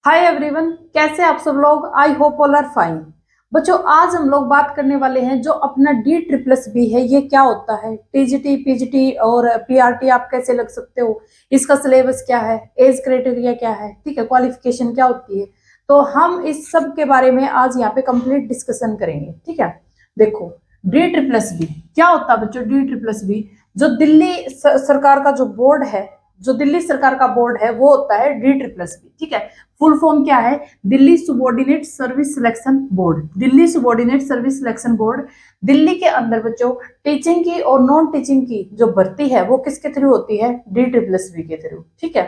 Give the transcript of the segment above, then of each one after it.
Hi everyone, कैसे आप सब लोग। I hope all are fine. बच्चों, आज हम लोग बात करने वाले हैं जो अपना डी ट्रिपल्स बी है, ये क्या होता है। टीजीटी, पीजीटी और पीआरटी आप कैसे लग सकते हो, इसका सिलेबस क्या है, एज क्राइटेरिया क्या है, ठीक है, क्वालिफिकेशन क्या होती है। तो हम इस सब के बारे में आज यहाँ पे कंप्लीट डिस्कशन करेंगे, ठीक है। देखो, डी ट्रिपल्स बी क्या होता है बच्चों। डी ट्रिपल्स बी जो दिल्ली सरकार का जो बोर्ड है, जो दिल्ली सरकार का बोर्ड है, वो होता है डी ट्रिपल्स बी, ठीक है। फुल फॉर्म क्या है? Delhi subordinate service selection board. Delhi subordinate service selection board. Delhi के अंदर बच्चों टीचिंग की और नॉन टीचिंग की जो भर्ती है वो किसके थ्रू होती है? डी ट्रिपल्स बी के थ्रू, ठीक है।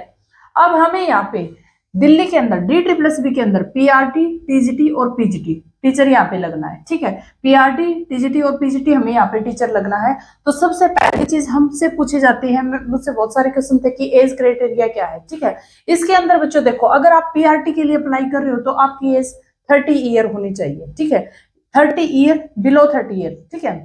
अब हमें यहाँ पे दिल्ली के अंदर डी ट्रिपल्स बी के अंदर पीआरटी, टीजीटी और पीजीटी टीचर यहाँ पे लगना है, ठीक है। पीआरटी, टीजीटी और पीजीटी हमें यहाँ पे टीचर लगना है। तो सबसे पहली चीज हमसे पूछी जाती है, मुझसे बहुत सारे क्वेश्चन थे कि एज क्राइटेरिया क्या है, ठीक है। इसके अंदर बच्चों देखो, अगर आप पीआरटी के लिए अप्लाई कर रहे हो तो आपकी एज 30 ईयर होनी चाहिए, ठीक है। 30 ईयर, बिलो 30 ईयर, ठीक है।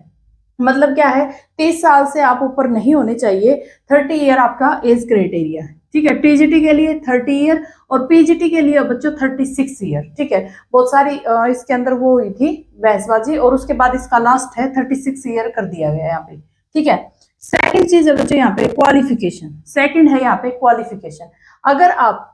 मतलब क्या है, 30 साल से आप ऊपर नहीं होने चाहिए। 30 ईयर आपका एज क्राइटेरिया है, ठीक है। टीजीटी के लिए 30 ईयर और पीजीटी के लिए बच्चों 36 ईयर, ठीक है। बहुत सारी इसके अंदर वो हुई थी बहसबाजी, और उसके बाद इसका लास्ट है 36 ईयर कर दिया गया यहाँ पे, ठीक है। सेकंड चीज है बच्चों यहाँ पे क्वालिफिकेशन। सेकंड है यहाँ पे क्वालिफिकेशन। अगर आप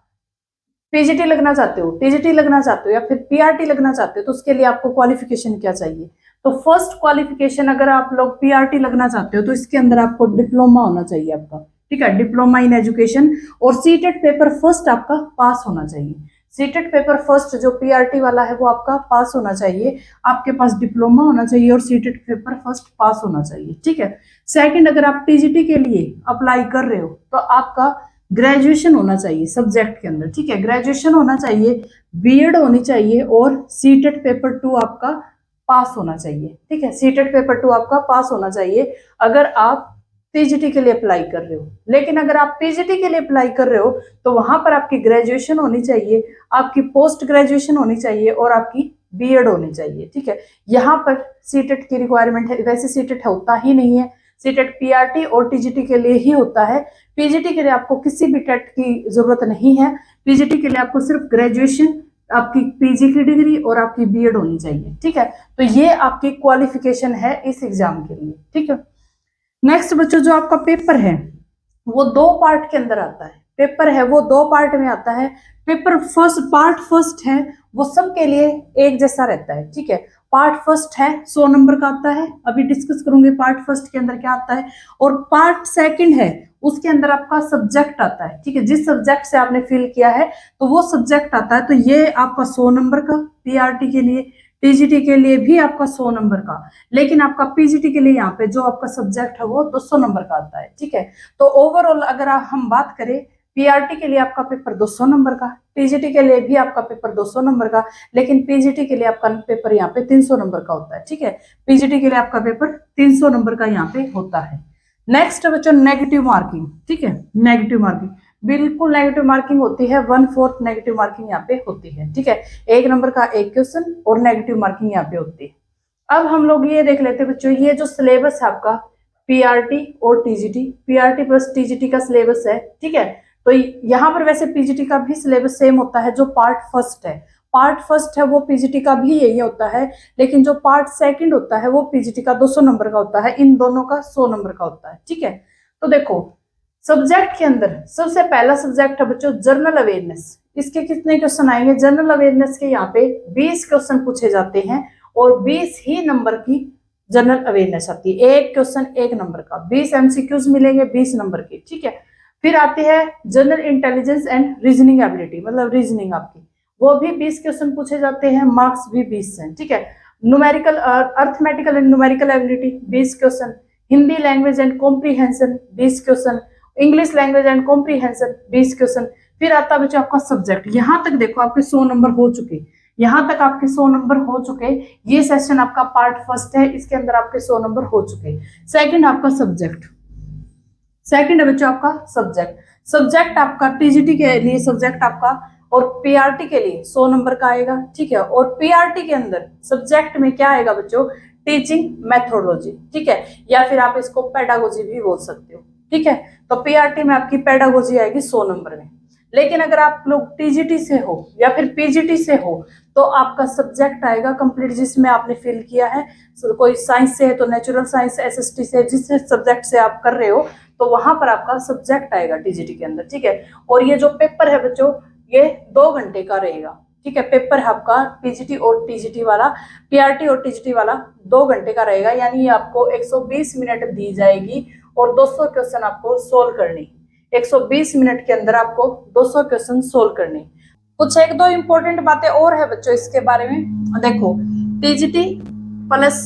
पीजीटी लगना चाहते हो, टीजीटी लगना चाहते हो या फिर पीआरटी लगना चाहते हो तो उसके लिए आपको क्वालिफिकेशन क्या चाहिए? तो फर्स्ट क्वालिफिकेशन, अगर आप लोग पीआरटी लगना चाहते हो तो इसके अंदर आपको डिप्लोमा होना चाहिए आपका, ठीक है। Diploma in education. और सीटेट पेपर फर्स्ट आपका पास होना चाहिए। सीटेट पेपर फर्स्ट जो पीआरटी वाला है वो आपका पास होना चाहिए। आपके पास डिप्लोमा होना चाहिए और सीटेट पेपर फर्स्ट पास होना चाहिए, ठीक है। सेकंड, अगर आप टीजीटी के लिए अप्लाई कर रहे हो तो आपका ग्रेजुएशन होना चाहिए सब्जेक्ट के अंदर, ठीक है। ग्रेजुएशन होना चाहिए, बीएड होनी चाहिए और सीटेट पेपर 2 आपका पास होना चाहिए, ठीक है। सीटेट पेपर 2 आपका पास होना चाहिए अगर आप पीजीटी के लिए अप्लाई कर रहे हो। लेकिन अगर आप पीजीटी के लिए अप्लाई कर रहे हो तो वहां पर आपकी ग्रेजुएशन होनी चाहिए, आपकी पोस्ट ग्रेजुएशन होनी चाहिए और आपकी बीएड होनी चाहिए, ठीक है। यहाँ पर सीटेट की रिक्वायरमेंट है, वैसे सीटेट होता ही नहीं है। सीटेट पीआरटी और टीजीटी के लिए ही होता है। पीजीटी के लिए आपको किसी भी टेट की जरूरत नहीं है। पीजीटी के लिए आपको सिर्फ ग्रेजुएशन, आपकी पीजी की डिग्री और आपकी बीएड होनी चाहिए, ठीक है। तो ये आपकी क्वालिफिकेशन है इस एग्जाम के लिए, ठीक है। नेक्स्ट बच्चों, जो आपका पेपर है वो दो पार्ट के अंदर आता है। पेपर है वो दो पार्ट में आता है। पेपर फर्स्ट, पार्ट फर्स्ट है वो सबके लिए एक जैसा रहता है, ठीक है। पार्ट फर्स्ट है 100 नंबर का आता है, अभी डिस्कस करूंगी पार्ट फर्स्ट के अंदर क्या आता है। और पार्ट सेकंड है उसके अंदर आपका सब्जेक्ट आता है, ठीक है। जिस सब्जेक्ट से आपने फिल किया है तो वो सब्जेक्ट आता है। तो ये आपका 100 नंबर का पीआरटी के लिए, टीजीटी के लिए भी आपका 100 नंबर का। लेकिन आपका पीजीटी के लिए यहाँ पे जो आपका सब्जेक्ट है वो 200 नंबर का आता है, ठीक है। तो ओवरऑल अगर हम बात करें, पीआरटी के लिए आपका पेपर 200 नंबर का, टीजीटी के लिए भी आपका पेपर 200 नंबर का, लेकिन पीजीटी के लिए आपका पेपर यहाँ पे 300 नंबर का होता है, ठीक है। पीजीटी के लिए आपका पेपर 300 नंबर का यहाँ पे होता है। नेक्स्ट बच्चों, नेगेटिव मार्किंग, ठीक है। नेगेटिव मार्किंग, बिल्कुल नेगेटिव मार्किंग होती है, 1/4 नेगेटिव मार्किंग यहाँ पे होती है, ठीक है। 1 नंबर का एक क्वेश्चन और नेगेटिव मार्किंग यहाँ पे होती है। अब हम लोग ये देख लेते हैं बच्चों, ये जो सिलेबस है आपका पीआरटी और टीजीटी, पीआरटी प्लस टीजीटी का सिलेबस है, ठीक है। तो यहाँ पर वैसे पीजीटी का भी सिलेबस सेम होता है। जो पार्ट फर्स्ट है, पार्ट फर्स्ट है वो पीजीटी का भी यही होता है। लेकिन जो पार्ट सेकंड होता है वो पीजीटी का 200 नंबर का होता है, इन दोनों का 100 नंबर का होता है, ठीक है। तो देखो, सब्जेक्ट के अंदर सबसे पहला सब्जेक्ट है बच्चों जनरल अवेयरनेस। इसके कितने क्वेश्चन आएंगे? जनरल अवेयरनेस के यहाँ पे 20 क्वेश्चन पूछे जाते हैं और 20 ही नंबर की जनरल अवेयरनेस आती है। एक क्वेश्चन एक नंबर का, 20 एमसीक्यूज मिलेंगे 20 नंबर के, ठीक है। फिर आती है general intelligence and reasoning ability, मतलब रीजनिंग आपकी, वो भी 20 क्वेश्चन पूछे जाते हैं, मार्क्स भी 20 हैं, ठीक है। Numerical, arithmetical and numerical ability 20 question. Hindi language and comprehension 20 question. English language and comprehension 20 question. फिर आता है बच्चों आपका सब्जेक्ट। यहाँ तक देखो आपके 100 नंबर हो चुके, यहाँ तक आपके 100 नंबर हो चुके। ये सेशन आपका पार्ट फर्स्ट है, इसके अंदर आपके 100 नंबर हो चुके। सेकंड आपका सब्जेक्ट, सेकंड है बच्चों आपका सब्जेक्ट। सब्जेक्ट आपका टीजीटी के लिए सब्जेक्ट आपका और पीआरटी के लिए 100 नंबर का आएगा, ठीक है। और पीआरटी के अंदर सब्जेक्ट में क्या आएगा बच्चों? टीचिंग मेथोडोलॉजी, ठीक है, या फिर आप इसको पेडागोजी भी बोल सकते हो, ठीक है। तो पीआरटी में आपकी पेडागोजी आएगी 100 नंबर में। लेकिन अगर आप लोग टीजीटी से हो या फिर पीजीटी से हो तो आपका सब्जेक्ट आएगा कंप्लीट जिसमें आपने फिल किया है। कोई साइंस से है तो नेचुरल साइंस, एसएसटी से, जिस सब्जेक्ट से आप कर रहे हो तो वहां पर आपका सब्जेक्ट आएगा टीजीटी के अंदर, ठीक है। और ये जो पेपर है बच्चों ये 2 घंटे का रहेगा, ठीक है। पेपर है आपका पीजीटी और टीजीटी वाला, पीआरटी और टीजीटी वाला 2 घंटे का रहेगा, यानी आपको 120 मिनट दी जाएगी और 200 क्वेश्चन आपको सोल्व करनी। 120 मिनट के अंदर आपको 200 क्वेश्चन सोल्व करने। कुछ 1-2 इंपॉर्टेंट बातें और है बच्चों इसके बारे में। देखो टीजीटी प्लस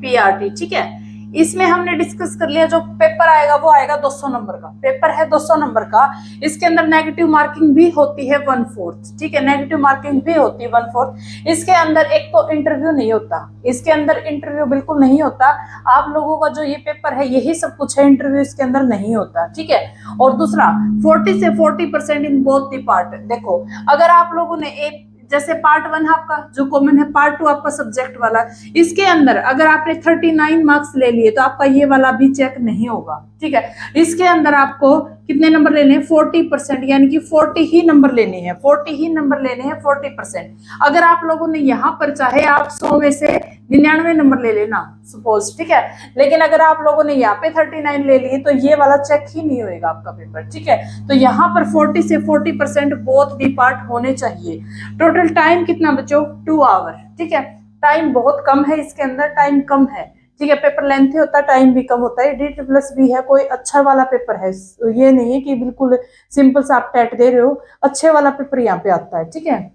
पीआरटी, ठीक है, इसमें हमने डिस्कस कर लिया जो पेपर आएगा वो आएगा 200 नंबर का। पेपर है 200 नंबर का, इसके अंदर नेगेटिव मार्किंग भी होती है 1/4, ठीक है, नेगेटिव मार्किंग भी होती है 1/4। इसके अंदर एक तो इंटरव्यू नहीं होता, इसके अंदर इंटरव्यू बिल्कुल नहीं होता। आप लोगों का जो ये पेपर है यही सब कुछ है, इंटरव्यू इसके अंदर नहीं होता, ठीक है। और दूसरा 40 से 40% इन बोथ द पार्ट। देखो अगर आप लोगों ने एक जैसे पार्ट 1 आपका जो कॉमन है, पार्ट 2 आपका सब्जेक्ट वाला, इसके अंदर अगर आपने 39 मार्क्स ले लिए तो आपका ये वाला भी चेक नहीं होगा, ठीक है। इसके अंदर आपको कितने नंबर लेने हैं, 40%, यानी कि 40 ही नंबर लेने हैं, 40 ही नंबर लेने हैं, 40%। अगर आप लोगों ने यहाँ पर चाहे आप 100 में से 99 नंबर ले लेना सपोज, ठीक है, लेकिन अगर आप लोगों ने यहाँ पे 39 ले लिए तो ये वाला चेक ही नहीं होएगा आपका पेपर, ठीक है। तो यहाँ पर 40 से 40% बोथ दी पार्ट होने चाहिए। टोटल टाइम कितना बच्चों, 2 आवर, ठीक है। टाइम बहुत कम है इसके अंदर, टाइम कम है, ठीक है। पेपर लेंथी होता है, टाइम भी कम होता है। DSSS भी है, कोई अच्छा वाला पेपर है, ये नहीं है कि बिल्कुल सिंपल सा आप टेट दे रहे हो, अच्छे वाला पेपर यहाँ पे आता है, ठीक है।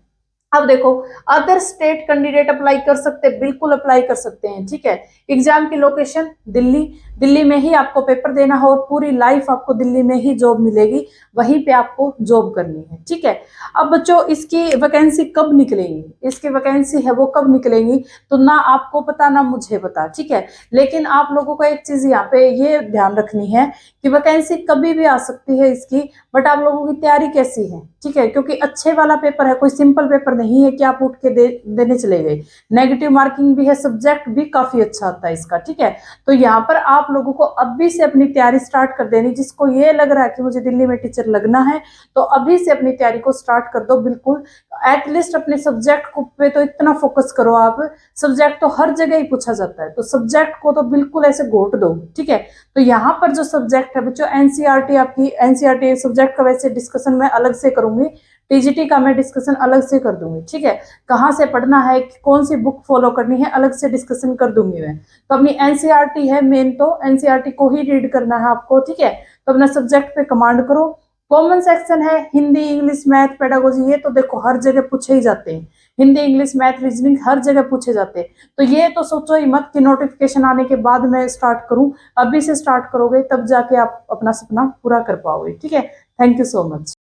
अब देखो अदर स्टेट कैंडिडेट अप्लाई कर सकते हैं, बिल्कुल अप्लाई कर सकते हैं, ठीक है। एग्जाम की लोकेशन दिल्ली, दिल्ली में ही आपको पेपर देना हो, पूरी लाइफ आपको दिल्ली में ही जॉब मिलेगी, वहीं पे आपको जॉब करनी है, ठीक है। अब बच्चों इसकी वैकेंसी कब निकलेंगी, इसकी वैकेंसी है वो कब निकलेंगी तो ना आपको पता ना मुझे पता, ठीक है। लेकिन आप लोगों को एक चीज यहाँ पे ये ध्यान रखनी है कि वैकेंसी कभी भी आ सकती है इसकी, बट आप लोगों की तैयारी कैसी है, ठीक है, क्योंकि अच्छे वाला पेपर है, कोई सिंपल पेपर नहीं है कि आप उठ के देने चले गए। नेगेटिव मार्किंग भी है, सब्जेक्ट भी काफी अच्छा आता है इसका, ठीक है। तो यहाँ पर आप लोगों को अभी से अपनी तैयारी स्टार्ट कर देनी। जिसको ये लग रहा है कि मुझे दिल्ली में टीचर लगना है तो अभी से अपनी तैयारी को स्टार्ट कर दो, बिल्कुल। एटलीस्ट अपने सब्जेक्ट को पे तो इतना फोकस करो आप, सब्जेक्ट तो हर जगह ही पूछा जाता है, तो सब्जेक्ट को तो बिल्कुल ऐसे घोट दो, ठीक है। तो यहाँ पर जो सब्जेक्ट है बच्चों एनसीईआरटी, आपकी एनसीईआरटी सब्जेक्ट का वैसे डिस्कशन मैं अलग से करूंगी, टीजीटी का मैं डिस्कशन अलग से कर दूंगी, ठीक है। कहाँ से पढ़ना है, कौन सी बुक फॉलो करनी है, अलग से डिस्कशन कर दूंगी मैं। तो अपनी एनसीईआरटी है मेन, तो एनसीईआरटी को ही रीड करना है आपको, ठीक है। तो अपना सब्जेक्ट पे कमांड करो। कॉमन सेक्शन है हिंदी, इंग्लिश, मैथ, पेडागोजी, ये तो देखो हर जगह पूछे ही जाते हैं, हिंदी, इंग्लिश, मैथ, रीजनिंग हर जगह पूछे जाते हैं। तो ये तो सोचो ही मत कि नोटिफिकेशन आने के बाद मैं स्टार्ट करूं, अभी से स्टार्ट करोगे तब जाके आप अपना सपना पूरा कर पाओगे, ठीक है। Thank you so much.